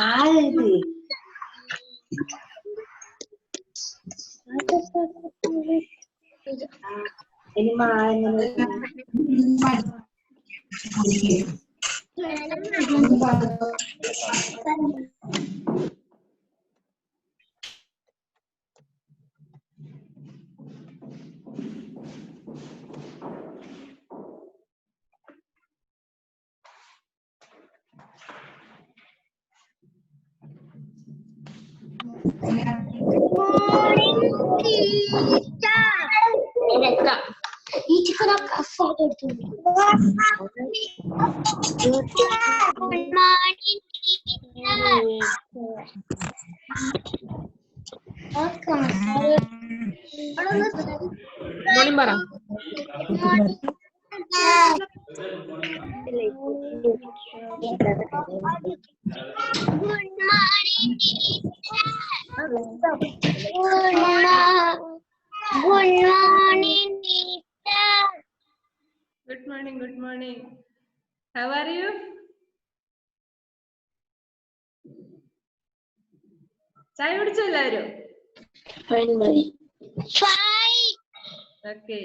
ആരെഴുതി ഇനി എങ്ങനെ മോർണിംഗ് പറ. Good morning, good morning. How are you? ചായ കുടിച്ചോ എല്ലാവരും? Okay.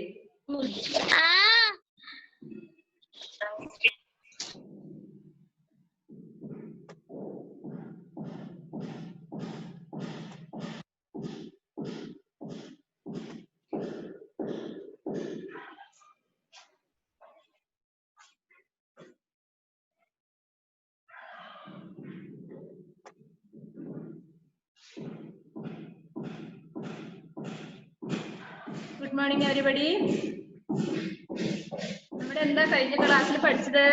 Good morning, everybody. നമ്മുടെ എന്താ കഴിഞ്ഞ ക്ലാസ്സിൽ പഠിച്ചത്?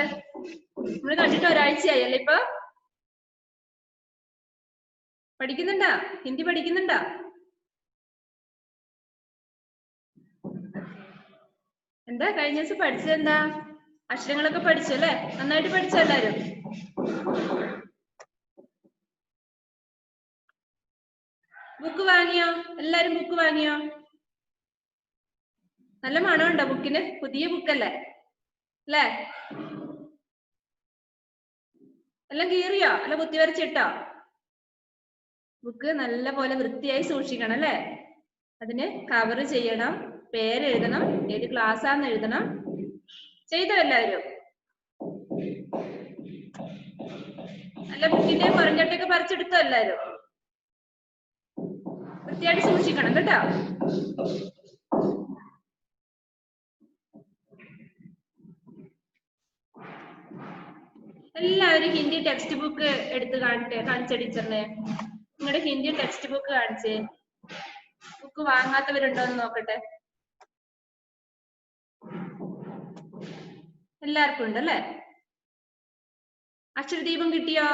നമ്മൾ കണ്ടിട്ട് ഒരാഴ്ചയായല്ലേ ഇപ്പൊ? പഠിക്കുന്നുണ്ടോ? ഹിന്ദി പഠിക്കുന്നുണ്ടോ? എന്താ കഴിഞ്ഞ ദിവസം പഠിച്ചത്? എന്താ അക്ഷരങ്ങളൊക്കെ പഠിച്ചു അല്ലേ? നന്നായിട്ട് പഠിച്ചോ എല്ലാരും? ബുക്ക് വാങ്ങിയോ? എല്ലാരും ബുക്ക് വാങ്ങിയോ? നല്ല മണമുണ്ടോ ബുക്കിന്? പുതിയ ബുക്കല്ലേ അല്ലേ? എല്ലാം കീറിയോ? അല്ല കുത്തി വരച്ചിട്ടോ? ബുക്ക് നല്ല പോലെ വൃത്തിയായി സൂക്ഷിക്കണം അല്ലേ? അതിന് കവർ ചെയ്യണം, പേരെഴുതണം, ഏത് ക്ലാസ്സാന്ന് എഴുതണം. ചെയ്തോ എല്ലാവരും? നല്ല ബുക്കിന്റെ പുറംചട്ടയൊക്കെ പറിച്ചെടുത്തോ എല്ലാവരും? വൃത്തിയായിട്ട് സൂക്ഷിക്കണം കേട്ടോ. എല്ലാവരും ഹിന്ദി ടെക്സ്റ്റ് ബുക്ക് എടുത്ത് കാണിച്ച ടീച്ചറിനെ. നിങ്ങളുടെ ഹിന്ദി ടെക്സ്റ്റ് ബുക്ക് കാണിച്ചേ. ബുക്ക് വാങ്ങാത്തവരുണ്ടോ എന്ന് നോക്കട്ടെ. എല്ലാവർക്കും ഉണ്ടല്ലേ? അക്ഷരദീപം കിട്ടിയോ?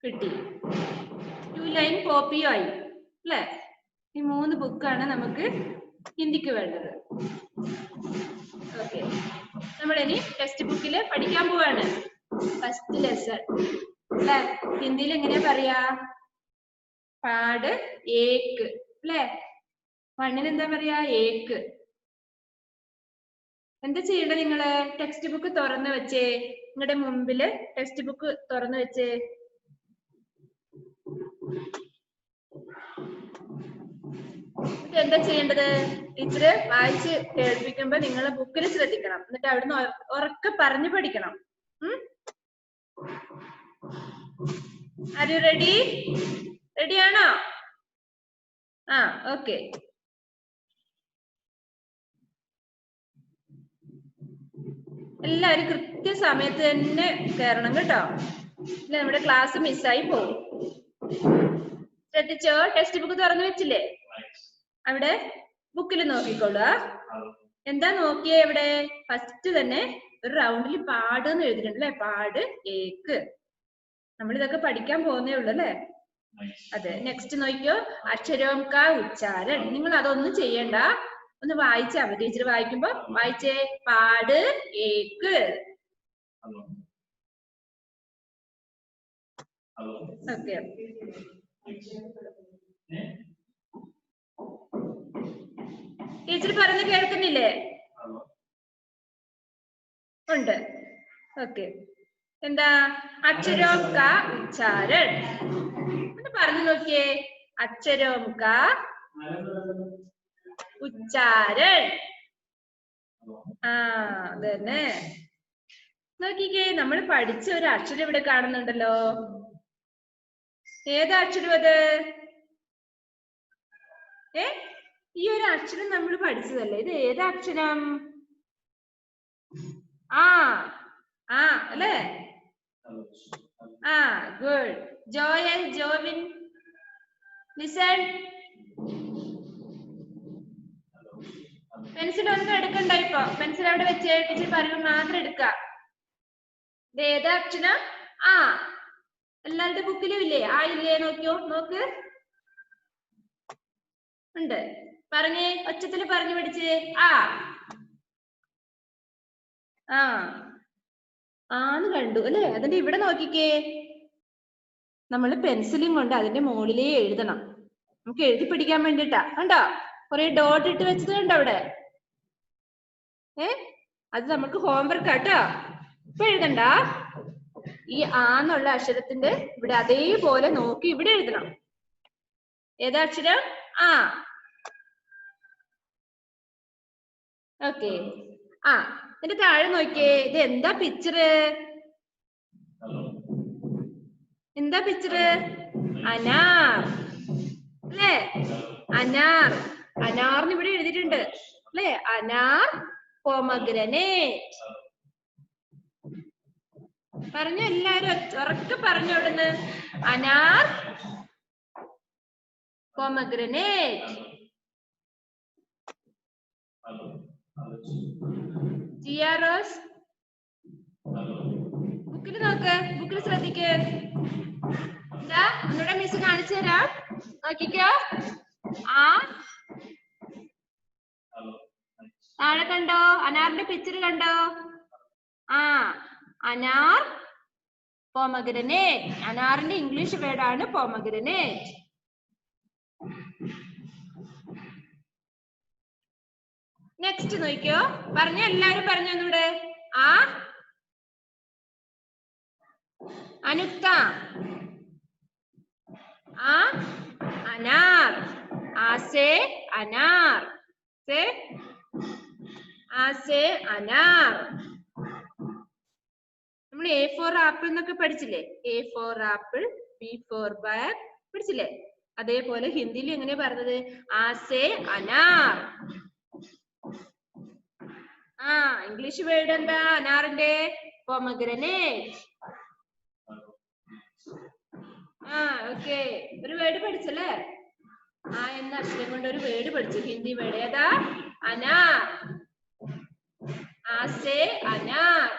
കിട്ടി. 2 ലൈൻ കോപ്പിയോ ആയി അല്ലേ? ഈ 3 ബുക്കാണ് നമുക്ക് ഹിന്ദിക്ക് വേണ്ടത്. ഓക്കെ, നമ്മളിനി ടെക്സ്റ്റ് ബുക്കില് പഠിക്കാൻ പോവാണ്. ഫസ്റ്റ് ലെസൺ അല്ലേ? ഹിന്ദിയിൽ എങ്ങനെയാ പറയാ? പാട് ഏക്ക് അല്ലേ? മണ്ണിന് എന്താ പറയാ? ഏക്ക്. എന്താ ചെയ്യേണ്ടത്? നിങ്ങള് ടെക്സ്റ്റ് ബുക്ക് തുറന്നു വെച്ചേ. നിങ്ങളുടെ മുമ്പില് ടെക്സ്റ്റ് ബുക്ക് തുറന്നു വെച്ചേ. എന്താ ചെയ്യേണ്ടത്? ടീച്ചറ് വായിച്ച് കേൾപ്പിക്കുമ്പോ നിങ്ങൾ ബുക്കിൽ ശ്രദ്ധിക്കണം. എന്നിട്ട് അവിടുന്ന് ഉറക്കെ പറഞ്ഞു പഠിക്കണം. Are you ready? റെഡിയാണോ? ആ, ഓക്കെ. എല്ലാവരും കൃത്യസമയത്ത് തന്നെ കയറണം കേട്ടോ. ഇല്ല നമ്മുടെ ക്ലാസ് മിസ്സായി പോകും. ശ്രദ്ധിച്ചോ? ടെക്സ്റ്റ് ബുക്ക് തുറന്നു വെച്ചില്ലേ? അവിടെ ബുക്കിൽ നോക്കിക്കോളൂ. എന്താ നോക്കിയേ? എവിടെ ഫസ്റ്റ് തന്നെ ഒരു റൗണ്ടിൽ പാട് എന്ന് എഴുതിയിട്ടുണ്ട് അല്ലെ? പാട് ഏക്ക്. നമ്മൾ ഇതൊക്കെ പഠിക്കാൻ പോകുന്നേ ഉള്ളൂ അല്ലെ? അതെ. നെക്സ്റ്റ് നോക്കിയോ? അക്ഷരം കാ ഉച്ചാരൻ. നിങ്ങൾ അതൊന്നും ചെയ്യണ്ട. ഒന്ന് വായിച്ചാ മതി. ടീച്ചർ വായിക്കുമ്പോ വായിച്ചേ. പാട് ഏക്ക്. ഓക്കെ. ടീച്ചർ പറഞ്ഞ് കേൾക്കുന്നില്ലേ? ഓക്കെ. എന്താ അക്ഷരോം ക ഉച്ചാരൺ ഒന്ന് പറഞ്ഞു നോക്കിയേ. അക്ഷരോം ക ഉച്ചാരൺ. അതന്നെ. നോക്കിക്കേ, നമ്മൾ പഠിച്ച ഒരു അക്ഷരം ഇവിടെ കാണുന്നുണ്ടല്ലോ. ഏതാ അക്ഷരം അത്? ഈ ഒരു അക്ഷരം നമ്മൾ പഠിച്ചതല്ലേ? ഇത് ഏതാ അക്ഷരം? അല്ലേ? Good. Joel, Jovin, listen. Pencil ഒന്നും എടുക്കണ്ട ഇപ്പൊ. പെൻസിൽ അവിടെ വെച്ച് ടീച്ചർ പറയുമ്പോൾ മാത്രം എടുക്ക. ഇത് ഏതാ അക്ഷരം? എല്ലാവരുടെ ബുക്കിലും ഇല്ലേ? ഇല്ലേ? നോക്കിയോ, നോക്ക്. ഉണ്ട്. പറഞ്ഞേ, ഒച്ചത്തിൽ പറഞ്ഞു പഠിച്ചേ. ആന്ന് കണ്ടു അല്ലേ? അതിന്റെ ഇവിടെ നോക്കിക്കേ. നമ്മൾ പെൻസിലും കൊണ്ട് അതിന്റെ മുകളിലേ എഴുതണം. നമുക്ക് എഴുതി പഠിക്കാൻ വേണ്ടിട്ടാ. കണ്ടോ? കുറെ ഡോട്ട് ഇട്ട് വെച്ചത് കണ്ടോ അവിടെ? അത് നമുക്ക് ഹോംവർക്ക് ആട്ടോ. ഇപ്പൊ എഴുതണ്ട. ഈ എന്നുള്ള അക്ഷരത്തിന്റെ ഇവിടെ അതേപോലെ നോക്കി ഇവിടെ എഴുതണം. ഏതാ അക്ഷരം? ഓക്കെ. എന്നിട്ട് താഴെ നോക്കിയേ. ഇത് എന്താ പിക്ചറ്? എന്താ പിക്ചറ്? അനാർ അല്ലേ? അനാർ. അനാർന്ന് ഇവിടെ എഴുതിയിട്ടുണ്ട് അല്ലേ? അനാർ, പോമഗ്രനേറ്റ്. പറഞ്ഞു എല്ലാരും ഉറക്കെ പറഞ്ഞു അവിടുന്ന്. അനാർ, പോമഗ്രനേറ്റ്. ജിയ റോസ്, ബുക്കിൽ നോക്ക്, ബുക്കിൽ ശ്രദ്ധിക്ക്. എന്താ ഒന്നുകൂടെ മിസ് കാണിച്ചു തരാം. നോക്കിക്കോ. താഴെ കണ്ടോ? അനാറിന്റെ പിക്ചർ കണ്ടോ? അനാർ, പോമഗ്രനേറ്റ്. അനാറിന്റെ ഇംഗ്ലീഷ് വേർഡാണ് പോമഗ്രനേറ്റ്. നെക്സ്റ്റ് നോക്കിയോ. പറഞ്ഞ എല്ലാരും പറഞ്ഞു ഒന്നൂടെ. അനുക്ത. അനാർ. ആസേ അനാർ. ആസേ അനാർ. നമ്മൾ A for ആപ്പിൾ എന്നൊക്കെ പഠിച്ചില്ലേ? A for apple, B for bag പഠിച്ചില്ലേ? അതേപോലെ ഹിന്ദിയിൽ എങ്ങനെയാ പറഞ്ഞത്? ആസേ അനാർ. ഇംഗ്ലീഷ് വേർഡ് എന്താ അനാറിന്റെ? പോമഗ്രനേറ്റ്. ഓക്കെ. ഒരു വേർഡ് പഠിച്ചല്ലേ? എന്ന അക്ഷരം കൊണ്ട് ഒരു വേർഡ് പഠിച്ചു. ഹിന്ദി വേർഡ് ഏതാ? അനാർ. ആസേ അനാർ.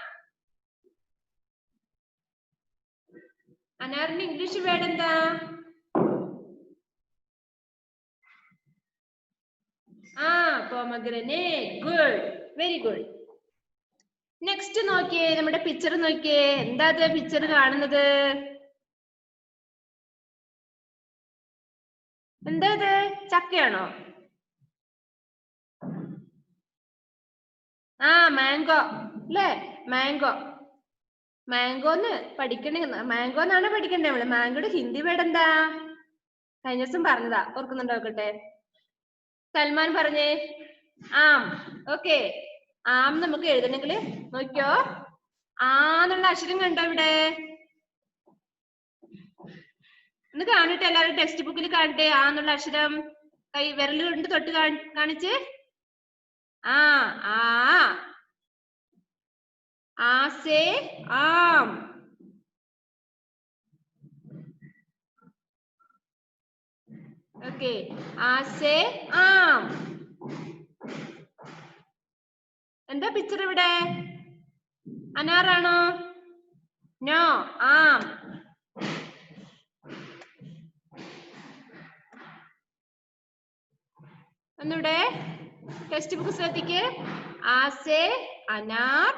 അനാറിന്റെ ഇംഗ്ലീഷ് വേർഡ് എന്താ? Pomegranate. Good, very good. Next നോക്കിയേ, നമ്മുടെ പിക്ചർ നോക്കിയേ. എന്താ പിക്ചർ കാണുന്നത്? എന്താ ഇത്? ചക്കയാണോ? മാംഗോ അല്ലേ? മാംഗോ. മാംഗോന്ന് പഠിക്കണേ. മാംഗോ എന്നാണ് പഠിക്കണ്ടേ നമ്മള്. മാംഗോയുടെ ഹിന്ദി വേർഡ് എന്താ? കഴിഞ്ഞ ദിവസം പറഞ്ഞതാ, ഓർക്കുന്നുണ്ടോ? നോക്കട്ടെ. സൽമാൻ പറഞ്ഞേ. ഓക്കെ. നമുക്ക് എഴുതണമെങ്കിൽ നോക്കിയോ. എന്നുള്ള അക്ഷരം കണ്ടോ ഇവിടെ? ഒന്ന് കാണട്ടെ, എല്ലാവരും ടെക്സ്റ്റ് ബുക്കിൽ കാണട്ടെ. എന്നുള്ള അക്ഷരം കൈ വിരൽ കൊണ്ട് തൊട്ട് കാണിച്ച്. ആസേ ആം. ഓക്കെ. ആസേ ആം. എന്താ പിക്ചർ ഇവിടെ? അനാറാണോ? നോ, ആം. ഒന്നൂടെ ടെക്സ്റ്റ് ബുക്ക് ശ്രദ്ധിക്ക്. ആസേ അനാർ,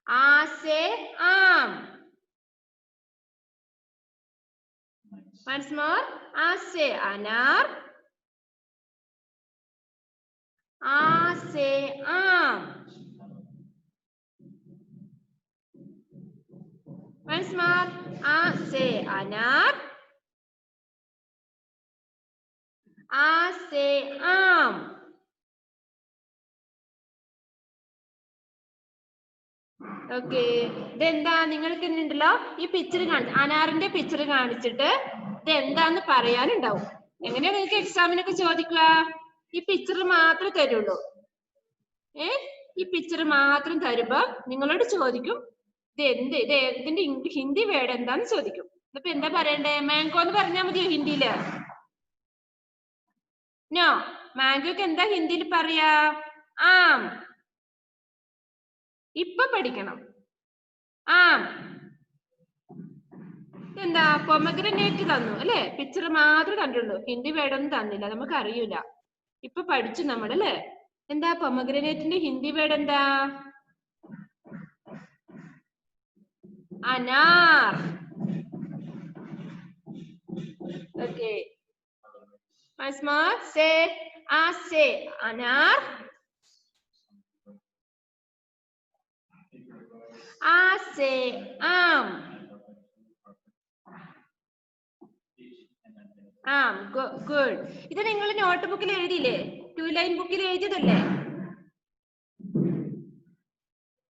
ആസേ ആം. Once more. ആസേ അനാർ, ആസേ ആം. Once more. A से अनार. A से आम. ഓക്കെ, ഇതെന്താ നിങ്ങൾക്ക് ഉണ്ടല്ലോ ഈ പിക്ചർ അനാറിന്റെ പിക്ചർ കാണിച്ചിട്ട് ഇത് എന്താന്ന് പറയാനുണ്ടാവും. എങ്ങനെയാ നിങ്ങൾക്ക് എക്സാമിനൊക്കെ ചോദിക്കുക? ഈ പിക്ചർ മാത്രമേ തരുള്ളൂ. ഈ പിക്ചർ മാത്രം തരുമ്പോ നിങ്ങളോട് ചോദിക്കും ഇതിന്റെ ഹിന്ദി വേർഡ് എന്താന്ന് ചോദിക്കും. ഇപ്പൊ എന്താ പറയണ്ടേ? മാംഗോ എന്ന് പറഞ്ഞാൽ മതിയോ ഹിന്ദിയില്? നോ, മാംഗോക്ക് എന്താ ഹിന്ദിയിൽ പറയാ? ആം. ഇപ്പൊ പഠിക്കണം. ആം. എന്താ പൊമഗ്രനേറ്റ് തന്നു അല്ലെ? പിക്ചർ മാത്രമേ കണ്ടുള്ളൂ, ഹിന്ദി വേർഡൊന്നും തന്നില്ല, നമുക്ക് അറിയൂല. ഇപ്പൊ പഠിച്ചു നമ്മൾ അല്ലെ? എന്താ പൊമഗ്രനേറ്റിന്റെ ഹിന്ദി വേർഡ് എന്താ? അനാർ. Okay, once more. Say A से अनार. A से आम. ആം. ഗുഡ്. ഇത് നിങ്ങൾ നോട്ട് ബുക്കിൽ എഴുതിയില്ലേ? 2 ലൈൻ ബുക്കിൽ എഴുതിയതല്ലേ?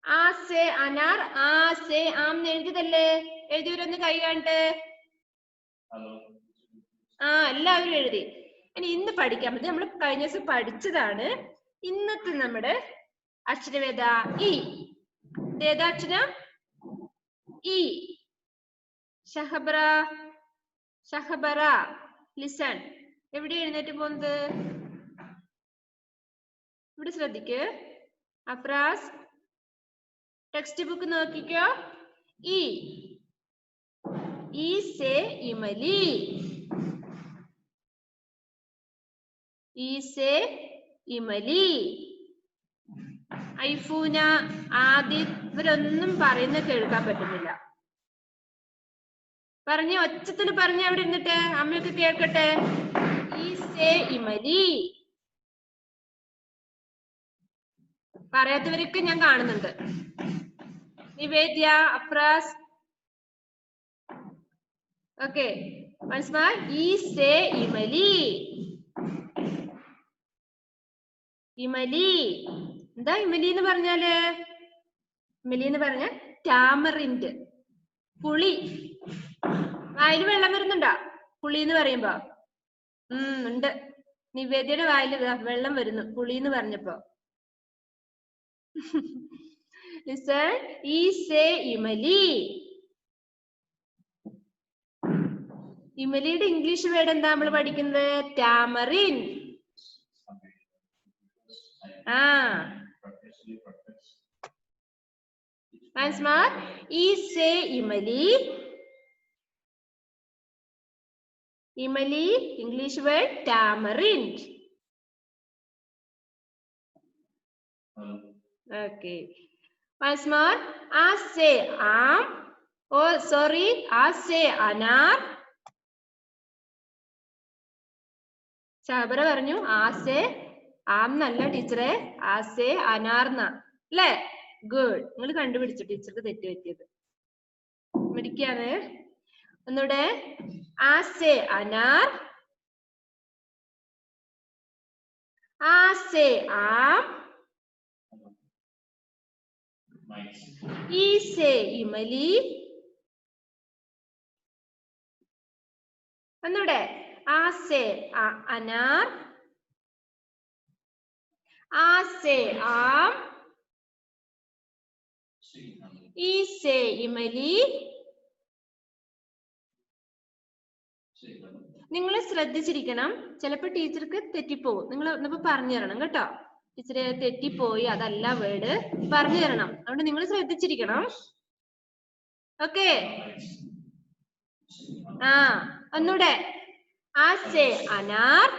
ആ സേ അനാർ, ആ സേ ആം എഴുതിയതല്ലേ? എഴുതിയവരൊന്ന് കൈ കാണട്ടെ. എല്ലാവരും എഴുതി. ഇനി ഇന്ന് പഠിക്കാൻ പറ്റും, നമ്മൾ കഴിഞ്ഞ ദിവസം പഠിച്ചതാണ്. ഇന്നത്തെ നമ്മുടെ അക്ഷരവേദ ഇ. ഏതാ അക്ഷരം? ഇ. ഷഹബറ. ഷഹബറ. ലിസൺ. എവിടെ എഴുന്നേറ്റ് പോകുന്നത്? ഇവിടെ ശ്രദ്ധിക്ക്. അഫ്രാസ്, ടെക്സ്റ്റ് ബുക്ക് നോക്കിക്കോ. ഇ. ഈ സേ ഇമലി. ഈ സേ ഇമലി. ഐഫൂന, ആദിത്, ഇവരൊന്നും പറയുന്ന കേൾക്കാൻ പറ്റുന്നില്ല. പറഞ്ഞ ഒച്ചത്തിൽ പറഞ്ഞ അവിടെ ഇരുന്നിട്ട് അമ്മയൊക്കെ കേൾക്കട്ടെ. ഈ സേ ഇമലി. പറയാത്തവരൊക്കെ ഞാൻ കാണുന്നുണ്ട്. നിവേദ്യ, അഫ്രാസ്. ഓക്കെ, മനസ്സിലായി? ഈ സേ ഇമലി. ഇമലി. എന്താ ഇമലി എന്ന് പറഞ്ഞാല്? ഇമലി എന്ന് പറഞ്ഞ ടാമറിൻഡ്, പുളി. വായിൽ വെള്ളം വരുന്നുണ്ടോ പുളി എന്ന് പറയുമ്പോ? ഉണ്ട്. നിവേദ്യയുടെ വായിൽ വെള്ളം വരുന്നു പുളി എന്ന് പറഞ്ഞപ്പോ. ഈ സേ ഇമലി. ഇമലിയുടെ ഇംഗ്ലീഷ് വേർഡ് എന്താ നമ്മൾ പഠിക്കുന്നത്? ടാമറിൻ. Once more. ഈ സേ ഇമലി. ഇമലി English word tamarind. Okay. Once more. A से आम. Oh, sorry. A से अनार. ശബര പറഞ്ഞു ആ സേ ആം നല്ല ടീച്ചറെ, ആ സേ അനാർന്ന അല്ലേ? ഗുഡ്. നിങ്ങൾ കണ്ടുപിടിച്ചു ടീച്ചർക്ക് തെറ്റ് പറ്റിയത്. മിടിക്കാണ്. ഒന്നൂടെ. ആ സേ അനാർ. ആ സേ ആം. ഈ സേ ഇമലി. ഒന്നൂടെ. ആ സേ അനാർ. ആ സേ ആം. ഈ സേ ഇമലി. നിങ്ങൾ ശ്രദ്ധിച്ചിരിക്കണം, ചിലപ്പോ ടീച്ചർക്ക് തെറ്റിപ്പോവും. നിങ്ങൾ ഒന്നിപ്പോ പറഞ്ഞു തരണം കേട്ടോ. ടീച്ചറെ തെറ്റിപ്പോയി, അതല്ല വേർഡ് പറഞ്ഞു തരണം. അതുകൊണ്ട് നിങ്ങൾ ശ്രദ്ധിച്ചിരിക്കണം. ഓക്കെ. ഒന്നൂടെ. ആ സേ അനാർ.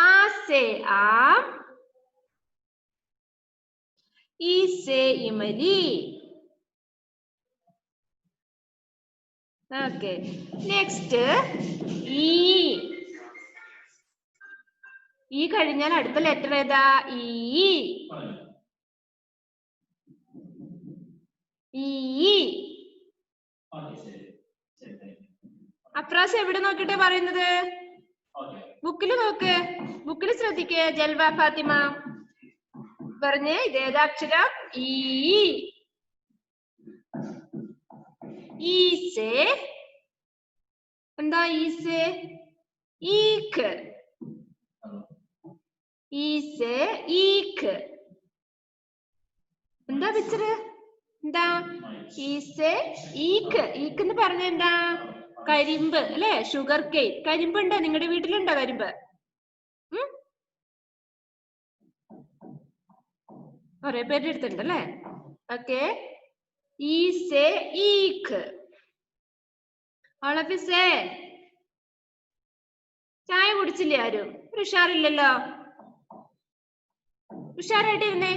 ആ സേ ആം. ഈ സേ ഇമലി. ഓക്കെ. നെക്സ്റ്റ് ഈ കഴിഞ്ഞാൽ അടുത്ത ലെറ്റർ ഏതാ? ഈ. ഈ. അഫ്രാസ് എവിടെ നോക്കിട്ടെ പറയുന്നത്? ബുക്കില് നോക്ക്, ബുക്കില് ശ്രദ്ധിക്കേ. ജൽവ ഫാത്തിമ പറഞ്ഞേ, ഇതേതാ അക്ഷരം? ഈ. ഈസേ എന്താ? ഈസേ ഈക്ക്. ഈസേ ഈക്ക്. എന്താ പിക്ചർ? എന്താ? ഈസേ ഈക്ക്. ഈക്ക് എന്ന് പറഞ്ഞ എന്താ? കരിമ്പ് അല്ലെ? Sugar cane. കരിമ്പ് ഉണ്ടോ നിങ്ങളുടെ വീട്ടിലുണ്ടോ കരിമ്പ്? കുറെ പേരുടെ അടുത്തുണ്ട് അല്ലേ? ഓക്കെ. ഈസേ ഈക്ക്. ഓളഫിസേ ചായ കുടിച്ചില്ലേ ആരും? ഒരു ഉഷാറില്ലല്ലോ. ഉഷാറായിട്ടിരുന്നേ.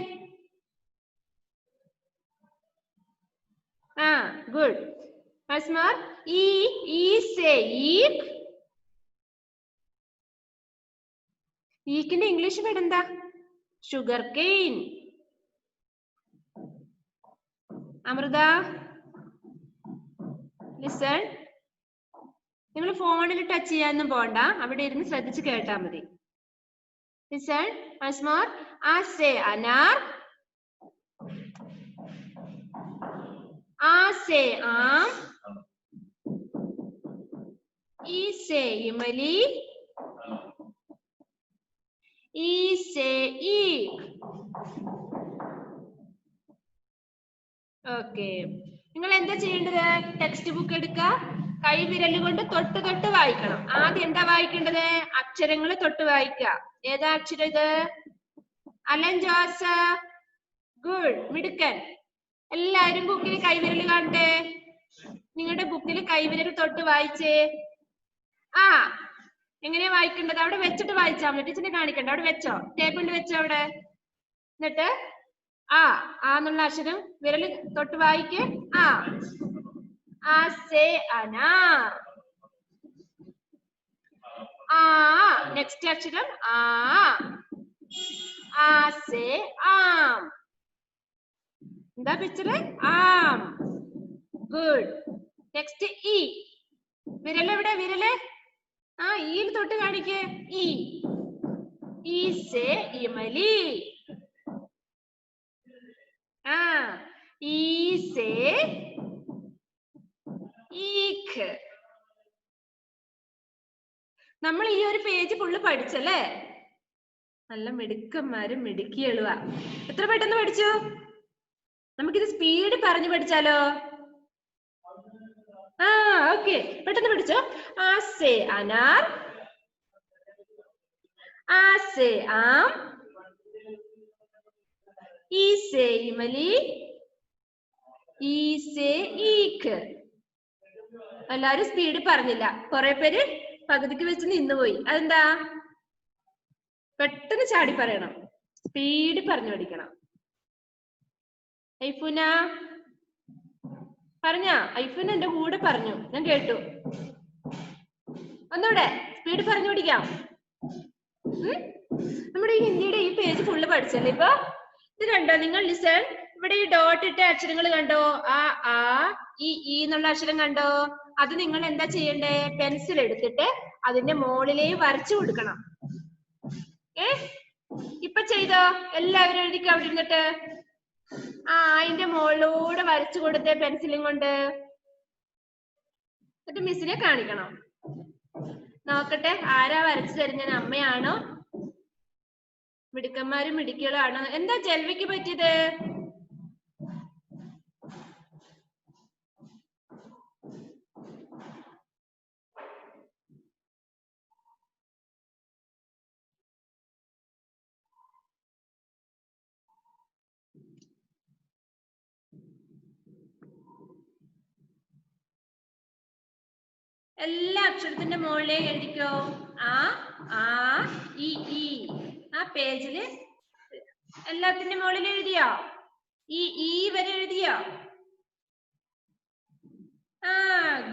ആ ഗുഡ്. അസ്മാർ ഈസേ ഈക്ക്. ഈക്കിന്റെ ഇംഗ്ലീഷ് വേർഡ് എന്താ? Sugarcane. അമൃത ലിസൺ. നിങ്ങൾ ഫോണിൽ ടച്ച് ചെയ്യാനൊന്നും പോണ്ട, അവിടെ ഇരുന്ന് ശ്രദ്ധിച്ച് കേട്ടാ മതി. ലിസൺ. അസ്മാർ ആസേ അനാർ. ആസേ ആം. ഈസേ ഇമലി. ഈസേ ഈക്ക്. ഓക്കെ. നിങ്ങൾ എന്താ ചെയ്യേണ്ടത്? ടെക്സ്റ്റ് ബുക്ക് എടുക്ക, കൈവിരൽ കൊണ്ട് തൊട്ട് തൊട്ട് വായിക്കണം. ആദ്യം എന്താ വായിക്കേണ്ടത്? അക്ഷരങ്ങൾ തൊട്ട് വായിക്കുക. ഏതാ അക്ഷരം ഇത്? Allen Joseph. ഗുഡ്, മിടുക്കൻ. എല്ലാരും ബുക്കിൽ കൈവിരൽ കാണട്ടെ. നിങ്ങളുടെ ബുക്കിൽ കൈവിരൽ തൊട്ട് വായിച്ചേ. ആ എങ്ങനെയാ വായിക്കേണ്ടത്? അവിടെ വെച്ചിട്ട് വായിച്ചാൽ മതി. ടീച്ചറിനെ കാണിക്കണ്ട, അവിടെ വെച്ചോ, ടേബിളിൽ വെച്ചോ അവിടെ. എന്നിട്ട് എന്നുള്ള അക്ഷരം വിരല് തൊട്ട് വായിക്കേ. ആസേ അനാർ. നെക്സ്റ്റ് അക്ഷരം ആസേ ആം. എന്താ പിക്ചർ? ആം. ഗുഡ്. Next E. വിരൽ എവിടെ? വിരല് ഈയിൽ തൊട്ട് കാണിക്കേ. ഈസേ ഇമലി. ഈസേ ഈക്ക്. നമ്മൾ ഈ ഒരു പേജ് ഫുള്ള് പഠിച്ചല്ലേ? നല്ല മിടുക്കന്മാരും മിടുക്കിയളുവാ. എത്ര പെട്ടെന്ന് പഠിച്ചു? നമുക്കിത് സ്പീഡ് പറഞ്ഞു പഠിച്ചാലോ? ഓക്കെ, പെട്ടെന്ന് പഠിച്ചോ. ആസേ അനാർ. ആസേ ആം. ഈസേ ഇമലി. ഈസേ ഈക്ക്. എല്ലാരും സ്പീഡ് പറഞ്ഞില്ല, കുറെ പേര് പകുതിക്ക് വെച്ച് നിന്നുപോയി. അതെന്താ? പെട്ടെന്ന് ചാടി പറയണം, സ്പീഡ് പറഞ്ഞു പഠിക്കണം. ഐഫുന പറഞ്ഞ? ഐഫുന എന്റെ കൂടെ പറഞ്ഞു, ഞാൻ കേട്ടു. ഒന്നൂടെ സ്പീഡ് പറഞ്ഞു പഠിക്കാം. നമ്മുടെ ഈ ഹിന്ദിയുടെ ഈ പേജ് ഫുള്ള് പഠിച്ചല്ലേ ഇപ്പൊ? ഇത് കണ്ടോ നിങ്ങൾ? ലിസൺ. ഇവിടെ ഈ ഡോട്ട് ഇട്ട അക്ഷരങ്ങൾ കണ്ടോ? ഈ എന്നുള്ള അക്ഷരം കണ്ടോ? അത് നിങ്ങൾ എന്താ ചെയ്യണ്ടേ? പെൻസിൽ എടുത്തിട്ട് അതിന്റെ മുകളിലേ വരച്ചു കൊടുക്കണം. ഇപ്പൊ ചെയ്തോ? എല്ലാവരും എഴുതിക്കോ അവിടെ ഇരുന്നിട്ട്. അതിന്റെ മുകളിലൂടെ വരച്ചു കൊടുത്തേ പെൻസിലും കൊണ്ട്. എന്നിട്ട് മിസ്സിനെ കാണിക്കണം. നോക്കട്ടെ ആരാ വരച്ചു തരുന്നത്? അമ്മയാണോ മിടുക്കന്മാരും മിടുക്കികളാണോ? എന്താ ജൽവിക്ക് പറ്റിയത്? എല്ലാ അക്ഷരത്തിന്റെ മുകളിലേ എഴുതിക്കോ. ഈ പേജില് എല്ലാത്തിന്റെ മുകളിൽ എഴുതിയോ? ഈ വരെ എഴുതിയോ?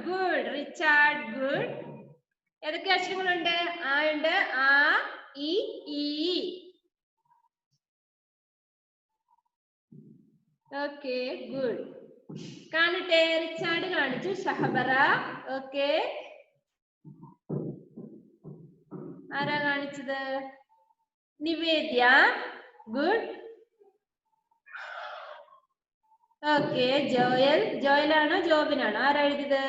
Good Richard, good. ഏതൊക്കെ അക്ഷരങ്ങളുണ്ട്? ഉണ്ട്. ഈ. Okay, good. കാണട്ടെ, റിച്ചാർഡ് കാണിച്ചു. ഷഹബറ. ഓക്കെ, ആരാ കാണിച്ചത്? നിവേദ്യ. ഗുഡ്. ഓക്കെ, ജോയൽ. ജോയലാണോ ജോബിനാണോ? ആരാ എഴുതിയത്?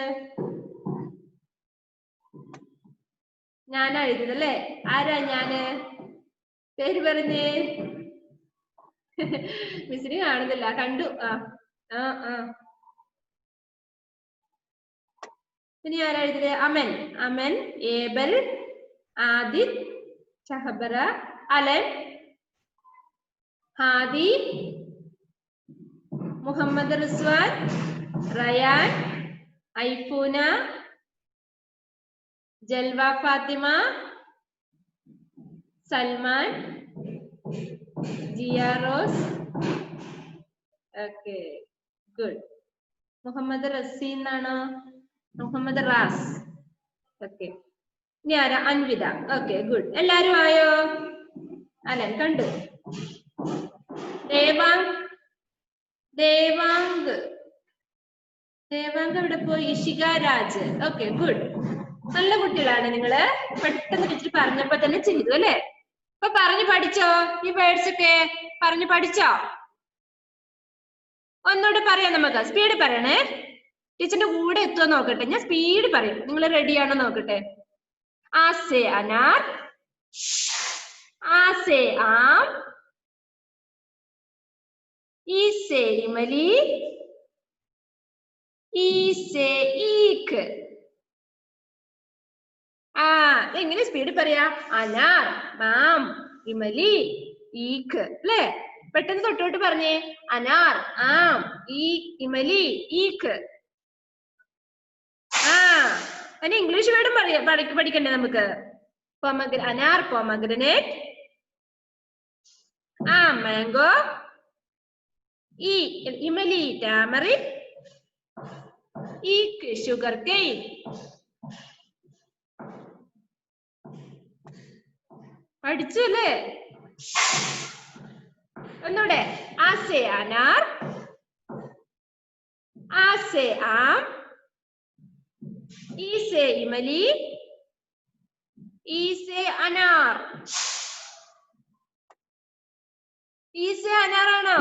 ഞാനാ എഴുതിയത് അല്ലേ? ആരാ ഞാന്? പേര് പറഞ്ഞേ. മിസ്സിന് കാണുന്നില്ല, കണ്ടു. ആ ആ ആ ഇനി ആരാ എഴുതിയത്? അമൻ. അമൻ, ഏബൽ, ആദിത്, ഷഹബറ, അലൻ, ഹാദി, മുഹമ്മദ് റിസ്വാൻ, റയാൻ, ഐഫൂന, ജൽവ ഫാത്തിമ, സൽമാൻ, ജിയ റോസ്. Okay, good. മുഹമ്മദ് റസീ എന്നാണോ? മുഹമ്മദ് റാസ്. ഓക്കെ, ഇനി ആരാ? അൻവിത. Okay, good. എല്ലാരും ആയോ? അലൻ കണ്ടു. ദേവാങ്. ദേവാങ്ക്. ദേവാങ്ക് എവിടെ പോയി? ഇഷിക രാജ്. Okay, good. നല്ല കുട്ടികളാണ് നിങ്ങള്. പെട്ടെന്ന് ടീച്ചർ പറഞ്ഞപ്പോ തന്നെ ചെയ്തു അല്ലേ? ഇപ്പൊ പറഞ്ഞു പഠിച്ചോ? ഈ വേർഡ്സ് ഒക്കെ പറഞ്ഞു പഠിച്ചോ? ഒന്നുകൂടെ പറയാം നമുക്ക്. സ്പീഡ് പറയണേ. ടീച്ചറിന്റെ കൂടെ എത്തുമോ നോക്കട്ടെ. ഞാൻ സ്പീഡ് പറയും, നിങ്ങൾ റെഡിയാണോ നോക്കട്ടെ. ആസെ അനാർ, ആസെ ആം, ഈസെ ഇമലി, ഈസെ ഈക്ക്. ആ എങ്ങനെ സ്പീഡ് പറയാ? അനാർ, മാം, ഇമലി, ഈക്ക് അല്ലേ? പെട്ടെന്ന് തൊട്ടോട്ട് പറഞ്ഞേ. അനാർ, ആം, ഈ, ഇമലി, ഈക്ക്. ആ അതിന് ഇംഗ്ലീഷ് വേർഡും പഠിക്കണ്ടേ നമുക്ക്? അനാർ പൊമഗ്രനേറ്റ്, ആ മാംഗോ, ഈ ഇമലി ടാമറിൻ, ഈക്ക് ഷുഗർ കെയിൻ. പഠിച്ചു അല്ലേ? ഒന്നൂടെ. ആസെ അനാർ, ആസെ ആം, ഈസെ ഇമലി, ഈസെ അനാർ. ഈസെ അനാറാണോ?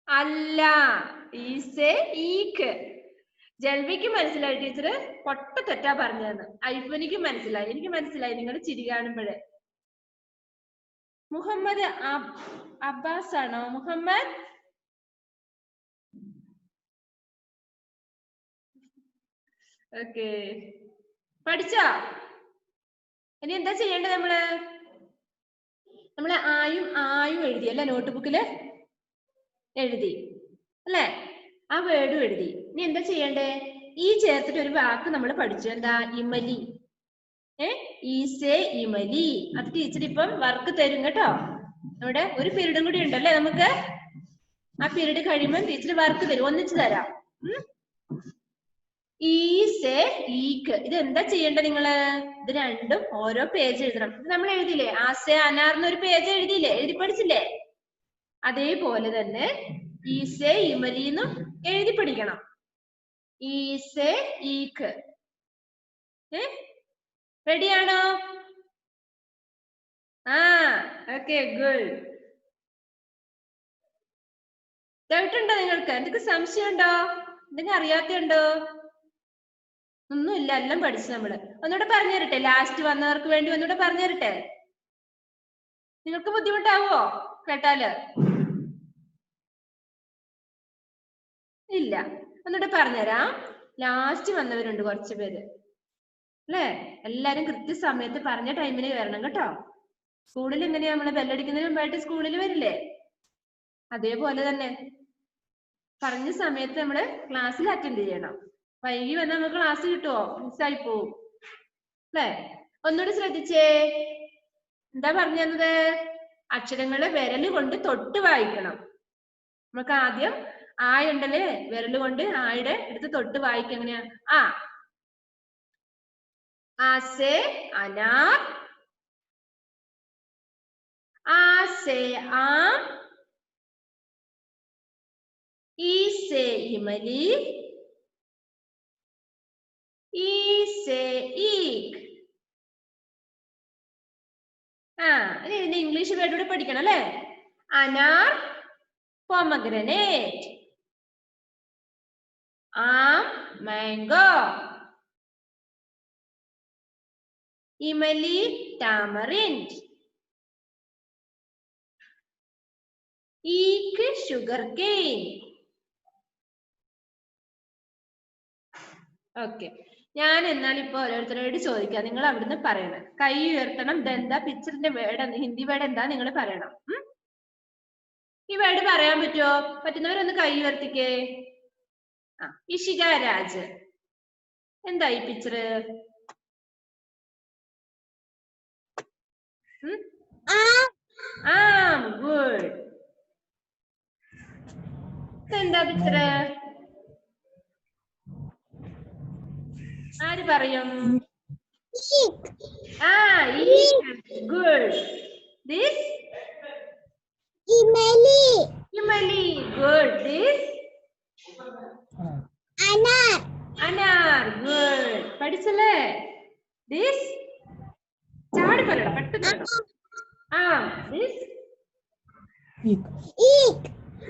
അല്ല, ഈസെ ഈക്ക്. ജൽവിക്ക് മനസ്സിലായി ടീച്ചർ പൊട്ട തെറ്റാ പറഞ്ഞതെന്ന്. ഐഫനിക്ക് മനസ്സിലായി, എനിക്ക് മനസ്സിലായി നിങ്ങൾ ചിരി കാണുമ്പോഴേ. മുഹമ്മദ് അബ്ബാസ് ആണോ? മുഹമ്മദ് ഓക്കെ, പഠിച്ചോ? ഇനി എന്താ ചെയ്യേണ്ടത്? നമ്മള് ആയും എഴുതി അല്ലെ? നോട്ട് ബുക്കില് എഴുതി അല്ലെ? ആ വേർഡും എഴുതി. ഇനി എന്താ ചെയ്യണ്ടേ? ഈ ചേർത്തിട്ട് ഒരു വാക്ക് നമ്മൾ പഠിച്ചു. എന്താ? ഇമലി. ഈസെ ഇമലി. അത് ടീച്ചർ ഇപ്പം വർക്ക് തരും കേട്ടോ. ഇവിടെ ഒരു പീരീഡും കൂടി ഉണ്ടല്ലേ നമുക്ക്. ആ പീരീഡ് കഴിയുമ്പോൾ ടീച്ചർ വർക്ക് തരും, ഒന്നിച്ചു തരാം. ഈസെ ഈക്ക്. ഇത് എന്താ ചെയ്യേണ്ടത് നിങ്ങള്? ഇത് രണ്ടും ഓരോ പേജ് എഴുതണം. ഇത് നമ്മൾ എഴുതിയില്ലേ? ആസെ അനാർന്ന് ഒരു പേജ് എഴുതിയില്ലേ? എഴുതി പഠിച്ചില്ലേ? അതേപോലെ തന്നെ ഈസെ ഇമലിന്നും എഴുതി പഠിക്കണം. ഈസെ ഈക്ക്. റെഡിയാണോ? ആ ഓക്കെ, ഗുഡ്. ഡൗട്ട് ഉണ്ടോ നിങ്ങൾക്ക്? എന്തൊക്കെ സംശയം ഉണ്ടോ? എന്തെങ്കിലും അറിയാത്തുണ്ടോ? ഒന്നുമില്ല, എല്ലാം പഠിച്ചു നമ്മള്. ഒന്നുകൂടെ പറഞ്ഞു തരട്ടെ? ലാസ്റ്റ് വന്നവർക്ക് വേണ്ടി ഒന്നുകൂടെ പറഞ്ഞു തരട്ടെ? നിങ്ങൾക്ക് ബുദ്ധിമുട്ടാവോ കേട്ടാല്? ഇല്ല, ഒന്നുകൂടെ പറഞ്ഞുതരാം. ലാസ്റ്റ് വന്നവരുണ്ട് കുറച്ച് പേര് അല്ലേ? എല്ലാരും കൃത്യസമയത്ത് പറഞ്ഞ ടൈമിന് വരണം കേട്ടോ. സ്കൂളിൽ എങ്ങനെയാ നമ്മള് ബെല്ലടിക്കുന്നതിന് മുമ്പായിട്ട് സ്കൂളിൽ വരില്ലേ? അതേപോലെ തന്നെ പറഞ്ഞ സമയത്ത് നമ്മള് ക്ലാസ്സിൽ അറ്റൻഡ് ചെയ്യണം. വൈകി വന്നാൽ നമുക്ക് ക്ലാസ് കിട്ടുമോ? മിസ്സായി പോവും അല്ലേ? ഒന്നുകൂടി ശ്രദ്ധിച്ചേ. എന്താ പറഞ്ഞു തന്നത്? അക്ഷരങ്ങള് വിരല് കൊണ്ട് തൊട്ട് വായിക്കണം. നമുക്ക് ആദ്യം ആയുണ്ടല്ലേ, വിരല് കൊണ്ട് ആയുടെ എടുത്ത് തൊട്ട് വായിക്കുക. എങ്ങനെയാ? ആ ആസെ അനാർ, ആസെ ആം, E से इमली, E से ईक. ഇതിന്റെ ഇംഗ്ലീഷ് വേർഡ് കൂടെ പഠിക്കണം അല്ലേ? അനാർ, pomegranate. ആം, mango. Imli, tamarind. ഈക്ക്, sugarcane. Okay, ഞാൻ എന്നാൽ ഇപ്പൊ ഓരോരുത്തരോട് ചോദിക്കാം, നിങ്ങൾ അവിടുന്ന് പറയണം. കൈ ഉയർത്തണം. ഇതെന്താ പിക്ചറിന്റെ വേർഡ്, ഹിന്ദി വേർഡ് എന്താ നിങ്ങൾ പറയണം. ഈ വേർഡ് പറയാൻ പറ്റുമോ? പറ്റുന്നവരൊന്ന് കൈ ഉയർത്തിക്കേ. ഇഷിക രാജ്, എന്താ ഈ പിക്ചർ? ഗുഡ്. എന്താ പിക്ചർ? ആര് പറയും? ഗുഡ്. ദിസ് ഇമലി. ഇമലി. ഗുഡ്. ദിസ് അനാർ. അനാർ. ഗുഡ്. പഠിച്ചല്ലേ? ദിസ് ചാടി പറയണം, പെട്ടെന്ന്. ദിസ് ഈക്ക്.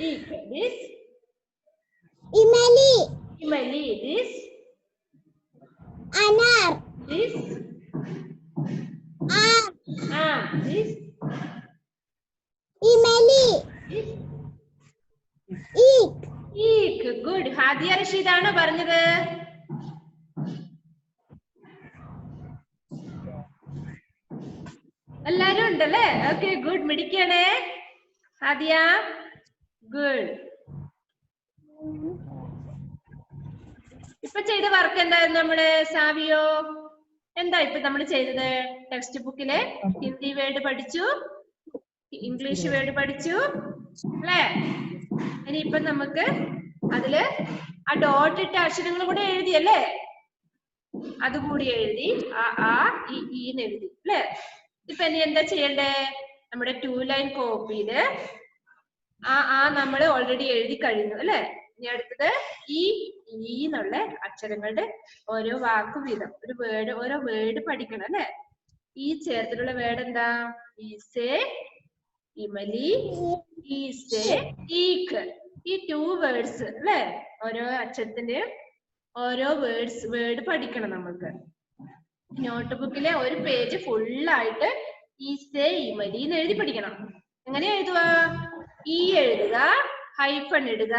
ഈക്ക്. ദിസ് ഇമലി. ഇമലി. ദിസ് അനാർ. ദിസ് ദിസ് ഇമലി. ദിസ് ഈക്ക്. ഈക്ക്. ഗുഡ്. ഹാദിയ റഷീദാണോ പറഞ്ഞത്? എല്ലാരും ഉണ്ടല്ലേ? Okay, good. മിടിക്കണേ ഹാദിയ. ഗുഡ്. ഇപ്പൊ ചെയ്ത വർക്ക് എന്തായിരുന്നു നമ്മള്? സാവിയോ, എന്താ ഇപ്പൊ നമ്മൾ ചെയ്തത്? ടെക്സ്റ്റ് ബുക്കിലെ ഹിന്ദി വേർഡ് പഠിച്ചു, ഇംഗ്ലീഷ് വേർഡ് പഠിച്ചു അല്ലേ? ഇനിയിപ്പൊ നമുക്ക് അതില് ആ ഡോട്ട് ഇട്ട അക്ഷരങ്ങൾ കൂടെ എഴുതിയല്ലേ? അതുകൂടി എഴുതി ആ ഈ എഴുതി അല്ലേ? ഇപ്പൊ ഇനി എന്താ ചെയ്യണ്ടേ? നമ്മുടെ 2 ലൈൻ കോപ്പിയില് നമ്മൾ ഓൾറെഡി എഴുതി കഴിഞ്ഞു അല്ലെ? ഇനി അടുത്തത് ഈ എന്നുള്ള അക്ഷരങ്ങളുടെ ഓരോ വാക്ക് വീതം ഒരു വേർഡ്, ഓരോ വേർഡ് പഠിക്കണം അല്ലെ? ഈ ചേർത്തിട്ടുള്ള വേർഡ് എന്താ? ഈസേ, ഇമലി, ഈസേ, ഈക്ക്. ഈ 2 വേർഡ്സ് അല്ലെ? ഓരോ അക്ഷരത്തിന്റെ ഓരോ വേർഡ് പഠിക്കണം നമുക്ക്. നോട്ട് ബുക്കിലെ ഒരു പേജ് ഫുള്ളായിട്ട് ഈസേ, ഇമലി എന്ന് എഴുതി പഠിക്കണം. എങ്ങനെ എഴുതുക? ഈ എഴുതുക, ഹൈഫൺ ഇടുക,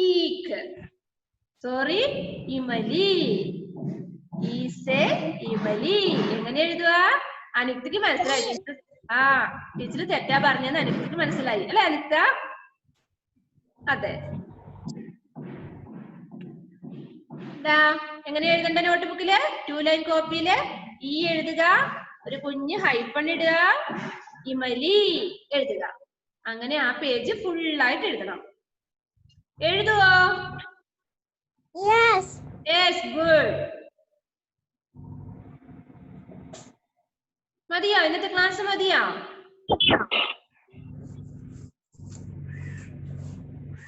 ഈക്ക്. സോറി, ഇമലി. ഈസേ, ഇമലി. എങ്ങനെ എഴുതുക? അനിക്തക്ക് മനസ്സിലായി. ടീച്ചർ തെറ്റാ പറഞ്ഞെന്ന് അനിക്തക്ക് മനസ്സിലായി അല്ലെ അനിക്ത? അതെ. എങ്ങനെ എഴുതണ്ട നോട്ട് ബുക്കില്? 2 ലൈൻ കോപ്പിയില് ഈ എഴുതുക, ഒരു കുഞ്ഞ് ഹൈഫൺ ഇടുക, ഇമലി എഴുതുക. അങ്ങനെ ആ പേജ് ഫുള്ളായിട്ട് എഴുതണം. എഴുതുവോ? Yes, good. മതിയോ? ഇന്നത്തെ ക്ലാസ് മതിയോ?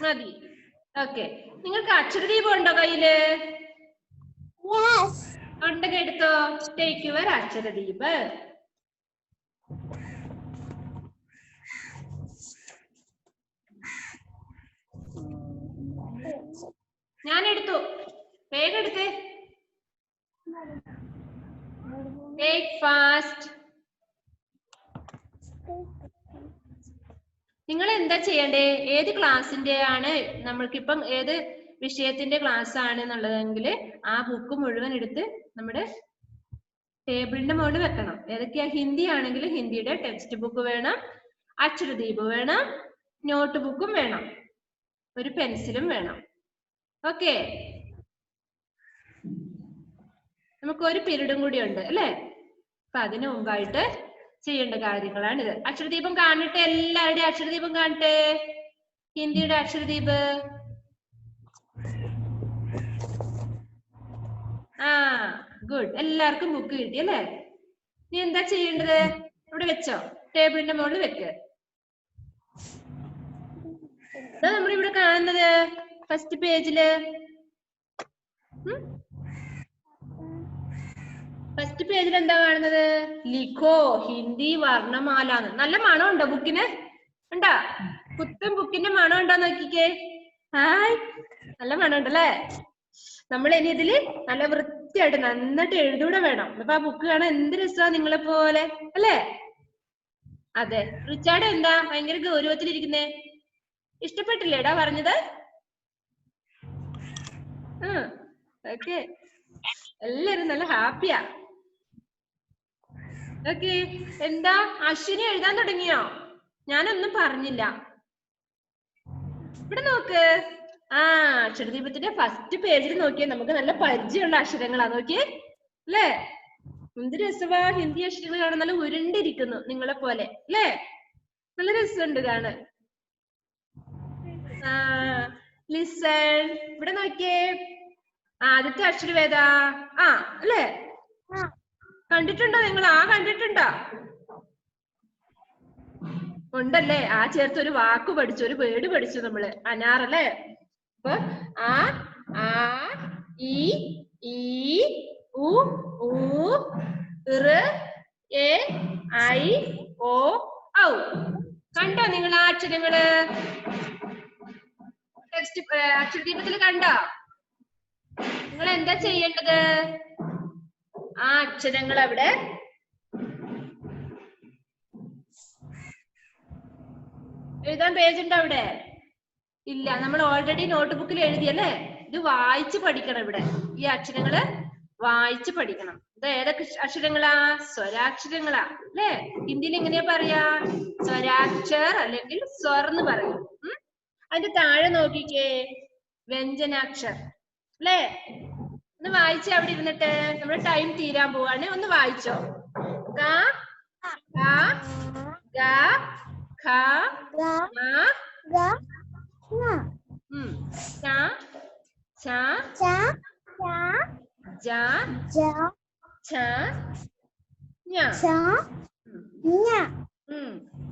മതി. ഓക്കെ, നിങ്ങൾക്ക് അക്ഷരദീപം ഉണ്ടോ കയ്യില്? ഉണ്ടെങ്കിൽ എടുത്തോ. Take your Aksharadeep. ഞാൻ എടുത്തു. വേഗം എടുത്തേ. Take fast. നിങ്ങൾ എന്താ ചെയ്യണ്ടേ? ഏത് ക്ലാസ്സിന്റെ ആണ് നമ്മൾക്കിപ്പം ഏത് വിഷയത്തിന്റെ ക്ലാസ് ആണ് എന്നുള്ളതെങ്കിൽ ആ ബുക്ക് മുഴുവൻ എടുത്ത് നമ്മുടെ ടേബിളിന്റെ മുകളിൽ വെക്കണം. ഏതൊക്കെയാ? ഹിന്ദി ആണെങ്കിൽ ഹിന്ദിയുടെ ടെക്സ്റ്റ് ബുക്ക് വേണം, അക്ഷരദീപ് വേണം, നോട്ട് ബുക്കും വേണം, ഒരു പെൻസിലും വേണം. ഓക്കെ, നമുക്ക് ഒരു പീരീഡും കൂടി ഉണ്ട് അല്ലെ? അപ്പൊ അതിനു മുമ്പായിട്ട് ചെയ്യേണ്ട കാര്യങ്ങളാണിത്. അക്ഷരദീപം കാണട്ടെ, എല്ലാവരുടെയും അക്ഷരദീപം കാണട്ടെ. ഹിന്ദിയുടെ അക്ഷരദീപ്. ഗുഡ്. എല്ലാവർക്കും ബുക്ക് കിട്ടി അല്ലേ? നീ എന്താ ചെയ്യേണ്ടത്? ഇവിടെ വെച്ചോ, ടേബിളിന്റെ മുകളിൽ വെക്ക്. എന്താ നമ്മളിവിടെ കാണുന്നത് ഫസ്റ്റ് പേജില്? ഫസ്റ്റ് പേജിൽ എന്താ കാണുന്നത്? ലിഖോ ഹിന്ദി വർണ്ണമാല. നല്ല മണം ഉണ്ടോ ബുക്കിന്? ഉണ്ടാ? പുത്തൻ ബുക്കിന്റെ മണം ഉണ്ടോ നോക്കിക്കേ. ഹായ്, നല്ല മണം ഉണ്ടല്ലേ? നമ്മൾ ഇനി ഇതില് നല്ല വൃത്തിയായിട്ട് നന്നായിട്ട് എഴുതൂടെ വേണം. അപ്പൊ ആ ബുക്ക് കാണാൻ എന്ത് രസമാണ് നിങ്ങളെ പോലെ അല്ലേ? അതെ. റിച്ചാർഡ് എന്താ ഭയങ്കര ഗൗരവത്തിലിരിക്കുന്നേ? ഇഷ്ടപ്പെട്ടില്ലേടാ പറഞ്ഞത്? ഓക്കെ, എല്ലാരും നല്ല ഹാപ്പിയാ. ഓക്കെ, എന്താ അശ്വിനി എഴുതാൻ തുടങ്ങിയോ? ഞാനൊന്നും പറഞ്ഞില്ല. ഇവിടെ നോക്ക്. അക്ഷരദീപത്തിന്റെ ഫസ്റ്റ് പേജിൽ നോക്കിയേ, നമുക്ക് നല്ല പരിചയമുള്ള അക്ഷരങ്ങളാ. നോക്കിയേ അല്ലേ? എന്ത് രസമാ ഹിന്ദി അക്ഷരങ്ങൾ കാണാൻ, നല്ല ഉരുണ്ടിരിക്കുന്നു നിങ്ങളെ പോലെ അല്ലേ? നല്ല രസമുണ്ട് കാണാൻ. ലിസൺ, ഇവിടെ നോക്കിയേ. ആദ്യത്തെ അക്ഷരം ഏതാ? അല്ലേ? കണ്ടിട്ടുണ്ടോ നിങ്ങൾ? കണ്ടിട്ടുണ്ടോ? ഉണ്ടല്ലേ? ചേർത്ത് ഒരു വാക്ക് പഠിച്ചു, ഒരു വേർഡ് പഠിച്ചു നമ്മള്. അനാർ അല്ലേ? അപ്പൊ ആ ഇ ഈ ഉ ഊ ഋ എ ഐ ഓ ഔ. കണ്ടോ നിങ്ങൾ ആ അക്ഷരങ്ങള്? ടെക്സ്റ്റ് അക്ഷരദീപത്തിൽ കണ്ടോ? നിങ്ങൾ എന്താ ചെയ്യേണ്ടത്? ആ അക്ഷരങ്ങൾ അവിടെ എഴുതാൻ പേജ് ഉണ്ടോ അവിടെ? ഇല്ല, നമ്മൾ ഓൾറെഡി നോട്ട്ബുക്കിൽ എഴുതിയല്ലേ? ഇത് വായിച്ച് പഠിക്കണം. ഇവിടെ ഈ അക്ഷരങ്ങള് വായിച്ച് പഠിക്കണം. ഇത് ഏതൊക്കെ അക്ഷരങ്ങളാ? സ്വരാക്ഷരങ്ങളാ അല്ലേ? ഹിന്ദിയിൽ എങ്ങനെയാ പറയാ? സ്വരാക്ഷർ അല്ലെങ്കിൽ സ്വർ എന്ന് പറയും. അതിന്റെ താഴെ നോക്കിക്കേ, വ്യഞ്ജനാക്ഷർ അല്ലേ? ഒന്ന് വായിച്ചേ അവിടെ ഇരുന്നിട്ട്. നമ്മുടെ ടൈം തീരാൻ പോവാണ്. ഒന്ന് വായിച്ചോ. ക ഖ ഗ ഖ ങ ച ഛ ജ ഛ ഞ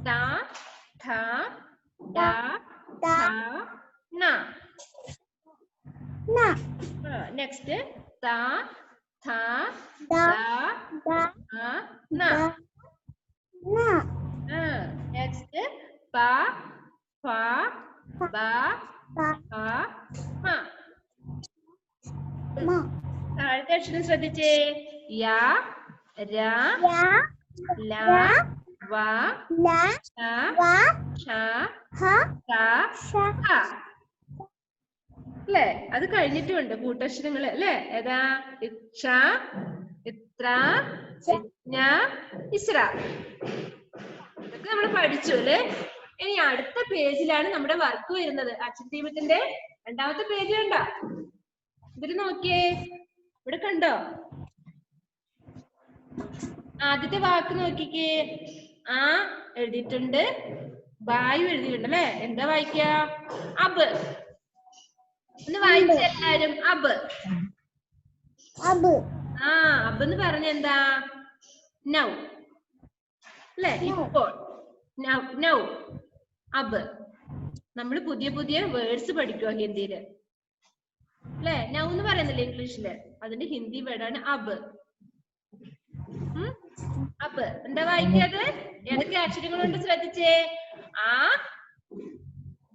ത ഥ ദ ധ ന. നെക്സ്റ്റ് ത ഥ ദ ന. നെക്സ്റ്റ് പ ഫ ബ ഭ മ. താഴത്തെ അക്ഷരം ശ്രദ്ധിച്ചേ. യ ര ല വ ശ ഷ ക ഹ. അല്ലേ? അത് കഴിഞ്ഞിട്ടുമുണ്ട് കൂട്ടക്ഷരങ്ങള് അല്ലേ? ഏതാ? ഇക്ഷ, ഇത്ര, ഇജ്ഞ, ഇസ്ര. ഇതൊക്കെ നമ്മൾ പഠിച്ചു അല്ലേ? ഇനി അടുത്ത പേജിലാണ് നമ്മുടെ വർക്ക് വരുന്നത്. അക്ഷരദീപത്തിന്റെ രണ്ടാമത്തെ പേജ് കണ്ടോ? ഇതിൽ നോക്കിയേ, ഇവിടെ കണ്ടോ? ആദ്യത്തെ വാക്ക് നോക്കിക്കേ. എഴുതിയിട്ടുണ്ട്, ബായു എഴുതിയിട്ടുണ്ട് അല്ലേ? എന്താ വായിക്ക? അബ്. ഒന്ന് വായിച്ച എല്ലാരും. അബ്. അബ് എന്ന് പറഞ്ഞ എന്താ? നൗ അല്ലെ? ഇപ്പോൾ. നൗ അബ്. നമ്മൾ പുതിയ പുതിയ വേർഡ്സ് പഠിക്കുക ഹിന്ദിയില് അല്ലെ? നൗ എന്ന് പറയുന്നില്ലേ ഇംഗ്ലീഷില്? അതിന്റെ ഹിന്ദി വേർഡാണ് അബ്. അബ് എന്താ വായിക്കാത്? ഏതൊക്കെ അക്ഷരങ്ങളുണ്ട് ശ്രദ്ധിച്ചേ.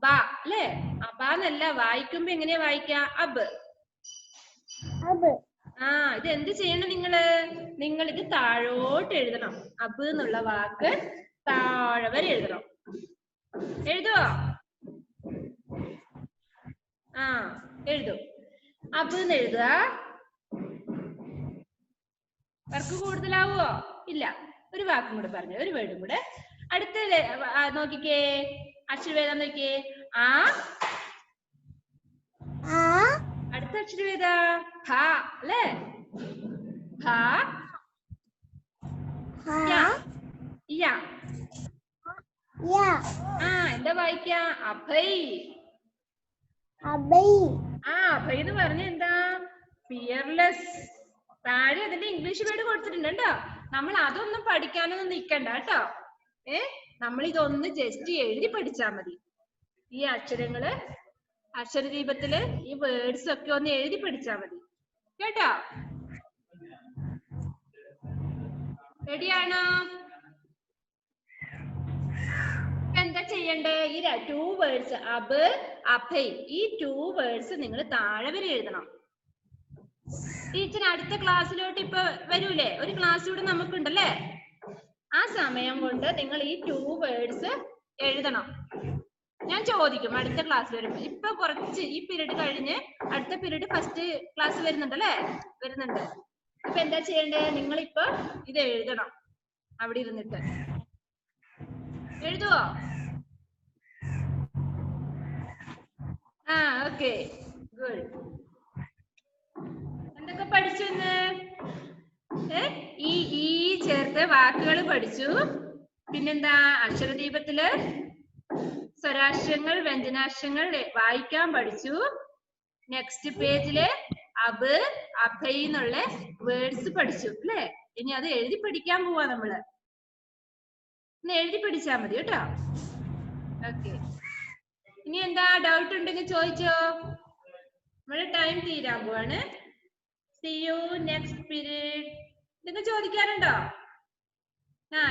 ബ അല്ലേ? അബാന്നല്ല, വായിക്കുമ്പോ എങ്ങനെയാ വായിക്ക? അബ്. ഇത് എന്ത് ചെയ്യണം നിങ്ങൾ ഇത് താഴോട്ട് എഴുതണം. അബ് എന്നുള്ള വാക്ക് താഴെ വരെ എഴുതണം. എഴുതുവോ? എഴുതും. അബ് എന്ന് എഴുതുക. വർക്ക് കൂടുതലാവോ? ഇല്ല. ഒരു വാക്കും കൂടെ പറഞ്ഞു, ഒരു വേർഡും കൂടെ. അടുത്ത നോക്കിക്കേ, അക്ഷരവേദം നോക്കിയേ. അടുത്ത അക്ഷരവേദ ഹ അല്ലേ? ഹ യ. എന്താ വായിക്ക? അഭയ്. അഭയ് എന്ന് പറഞ്ഞ എന്താ? ഫിയർലെസ്. താഴെ അതിന്റെ ഇംഗ്ലീഷ് വേർഡ് കൊടുത്തിട്ടുണ്ട് കേട്ടോ. നമ്മൾ അതൊന്നും പഠിക്കാനൊന്നും നിക്കണ്ട കേട്ടോ. നമ്മൾ ഇതൊന്ന് ജസ്റ്റ് എഴുതി പഠിച്ചാ മതി. ഈ അക്ഷരങ്ങള് അക്ഷരദീപത്തില് ഈ വേർഡ്സ് ഒക്കെ ഒന്ന് എഴുതി പഠിച്ചാ മതി കേട്ടോ. റെഡിയാണോ? എന്താ ചെയ്യണ്ടേ? ഈ 2 വേർഡ്സ് അബ് അഭയ് ഈ 2 വേർഡ്സ് നിങ്ങൾ താഴെ വരെ എഴുതണം. ടീച്ചർ അടുത്ത ക്ലാസ്സിലോട്ട് ഇപ്പൊ വരൂലേ? ഒരു ക്ലാസ് കൂടെ നമുക്കുണ്ടല്ലേ? ആ സമയം കൊണ്ട് നിങ്ങൾ ഈ 2 വേർഡ്സ് എഴുതണം. ഞാൻ ചോദിക്കും അടുത്ത ക്ലാസ് വരുമ്പോ. ഇപ്പൊ കുറച്ച് ഈ പീരീഡ് കഴിഞ്ഞ് അടുത്ത പീരീഡ് ഫസ്റ്റ് ക്ലാസ് വരുന്നുണ്ടല്ലേ? വരുന്നുണ്ട്. അപ്പൊ എന്താ ചെയ്യണ്ടേ? നിങ്ങളിപ്പോ ഇത് എഴുതണം. അവിടെ ഇരുന്നിട്ട് എഴുതുവോ? ആ ഓക്കെ ഗുഡ്. എന്തൊക്കെ പഠിച്ചു ഇന്ന്? ഈ ചേർത്ത് വാക്കുകൾ പഠിച്ചു. പിന്നെന്താ? അക്ഷരദീപത്തില് സ്വരാക്ഷരങ്ങൾ വ്യഞ്ജനാക്ഷരങ്ങൾ വായിക്കാൻ പഠിച്ചു. നെക്സ്റ്റ് പേജില് അബ് അഭയ് എന്നുള്ള വേർഡ്സ് പഠിച്ചു അല്ലേ? ഇനി അത് എഴുതി പഠിക്കാൻ പോവാ നമ്മള്. ഒന്ന് എഴുതി പഠിച്ചാ മതി കേട്ടോ. ഓക്കെ. ഇനി എന്താ ഡൗട്ട് ഉണ്ടെങ്കിൽ ചോദിച്ചോ. നമ്മുടെ ടൈം തീരാൻ പോവാണ്. See you next period. നിങ്ങൾ ചോദിക്കാറുണ്ടോ? ആ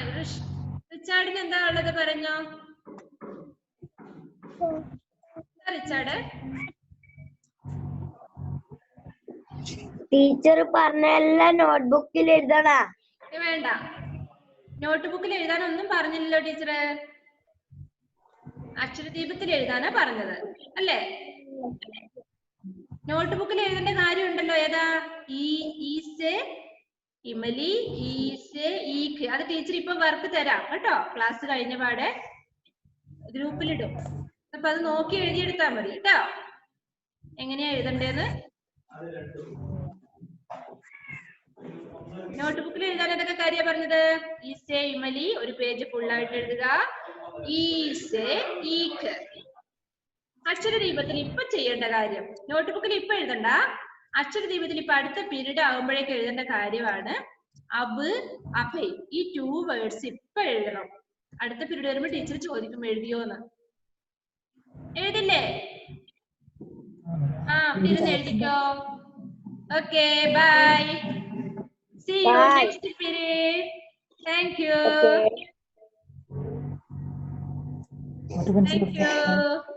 റിച്ചാർഡിന് എന്താ ഉള്ളത് പറഞ്ഞോ. റിച്ചാർഡ് ടീച്ചർ പറഞ്ഞ എല്ലാം നോട്ട്ബുക്കിൽ എഴുതണ. വേണ്ട, നോട്ട്ബുക്കിൽ എഴുതാനൊന്നും പറഞ്ഞില്ലല്ലോ ടീച്ചറ്. അക്ഷരദീപത്തിൽ എഴുതാനാ പറഞ്ഞത് അല്ലേ? നോട്ട്ബുക്കിൽ എഴുതേണ്ട കാര്യം ഉണ്ടല്ലോ. ഏതാ? ഈസെ ഇമലി ഈസെ ഈക്ക്. അത് ടീച്ചർ ഇപ്പൊ വർക്ക് തരാം കേട്ടോ. ക്ലാസ് കഴിഞ്ഞ പാടെ ഗ്രൂപ്പിലിടും. അപ്പൊ അത് നോക്കി എഴുതിയെടുത്താ മതി കേട്ടോ. എങ്ങനെയാ എഴുതണ്ടേന്ന്. നോട്ട്ബുക്കിൽ എഴുതാൻ ഏതൊക്കെ കാര്യ പറഞ്ഞത്? ഈസെ ഇമലി ഒരു പേജ് ഫുള്ളായിട്ട് എഴുതുക. ഈസെ ഈക്ക്. അക്ഷരദീപത്തിൽ ഇപ്പൊ ചെയ്യേണ്ട കാര്യം നോട്ട്ബുക്കിൽ ഇപ്പൊ എഴുതണ്ട. അക്ഷരദീപത്തിൽ ഇപ്പൊ അടുത്ത പീരീഡ് ആകുമ്പോഴേക്ക് എഴുതേണ്ട കാര്യമാണ് അബ് അഭയ്. ഈ 2 വേർഡ്സ് ഇപ്പൊ എഴുതണം. അടുത്ത പീരീഡ് വരുമ്പോ ടീച്ചർ ചോദിക്കും എഴുതിയോന്ന്. എഴുതില്ലേ? ആ ഇരുന്ന് എഴുതിക്കോ. Okay bye. See you next period. Thank you. Thank you.